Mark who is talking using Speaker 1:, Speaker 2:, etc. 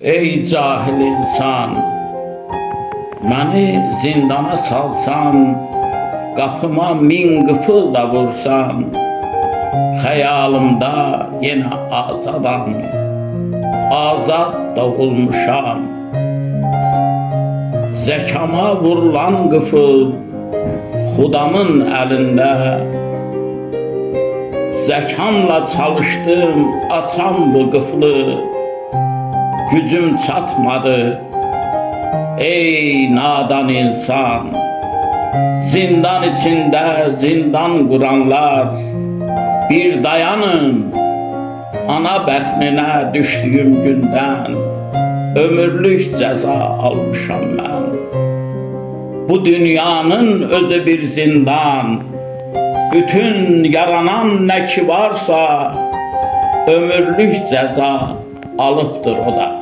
Speaker 1: Ey cahil insan, məni zindana salsan, qapıma min qıfıl da vursan, xəyalımda yenə azadam, azad doğulmuşam. Zəkama vurulan qıfıl Xudamın əlində, zəkamla çalışdım açam bu qıflı, gücüm çatmadı. Ey nadan insan, zindan içində zindan quranlar, bir dayanın, ana bətninə düşdüyüm gündən ömürlük cəza almışam mən. Bu dünyanın özü bir zindan, bütün yaranan nə ki varsa ömürlük cəza alıbdır o da.